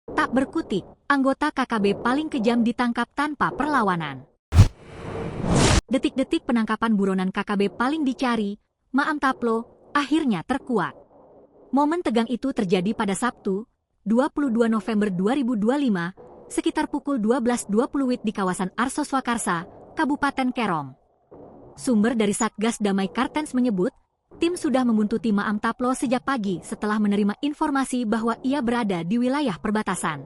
Tak berkutik, anggota KKB paling kejam ditangkap tanpa perlawanan. Detik-detik penangkapan buronan KKB paling dicari, Maam Taplo, akhirnya terkuak. Momen tegang itu terjadi pada Sabtu, 22 November 2025, sekitar pukul 12.20 WIB di kawasan Arso Swakarsa, Kabupaten Kerom. Sumber dari Satgas Damai Kartens menyebut, tim sudah membuntuti Maam Taplo sejak pagi setelah menerima informasi bahwa ia berada di wilayah perbatasan.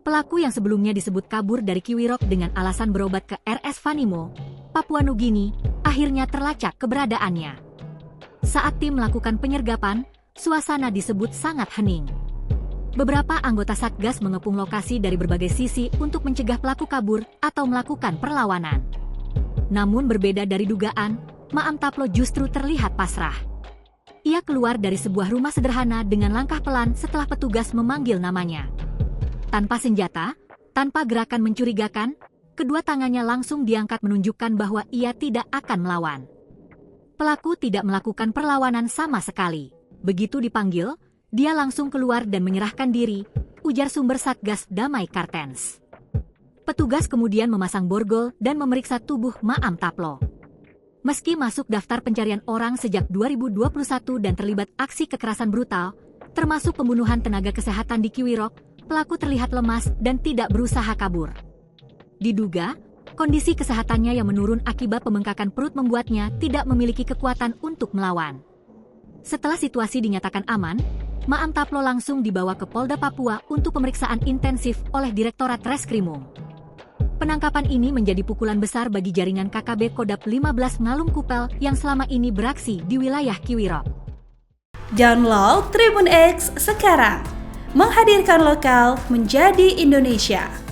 Pelaku yang sebelumnya disebut kabur dari Kiwirok dengan alasan berobat ke RS Vanimo, Papua Nugini, akhirnya terlacak keberadaannya. Saat tim melakukan penyergapan, suasana disebut sangat hening. Beberapa anggota Satgas mengepung lokasi dari berbagai sisi untuk mencegah pelaku kabur atau melakukan perlawanan. Namun berbeda dari dugaan, Maam Taplo justru terlihat pasrah. Ia keluar dari sebuah rumah sederhana dengan langkah pelan setelah petugas memanggil namanya. Tanpa senjata, tanpa gerakan mencurigakan, kedua tangannya langsung diangkat menunjukkan bahwa ia tidak akan melawan. Pelaku tidak melakukan perlawanan sama sekali. Begitu dipanggil, dia langsung keluar dan menyerahkan diri, ujar sumber Satgas Damai Kartens. Petugas kemudian memasang borgol dan memeriksa tubuh Maam Taplo. Meski masuk daftar pencarian orang sejak 2021 dan terlibat aksi kekerasan brutal, termasuk pembunuhan tenaga kesehatan di Kiwirok, pelaku terlihat lemas dan tidak berusaha kabur. Diduga, kondisi kesehatannya yang menurun akibat pembengkakan perut membuatnya tidak memiliki kekuatan untuk melawan. Setelah situasi dinyatakan aman, Maam Taplo langsung dibawa ke Polda Papua untuk pemeriksaan intensif oleh Direktorat Reskrimum. Penangkapan ini menjadi pukulan besar bagi jaringan KKB Kodap 15 Ngalum Kupel yang selama ini beraksi di wilayah Kiwirok. Download Tribun X sekarang, menghadirkan lokal menjadi Indonesia.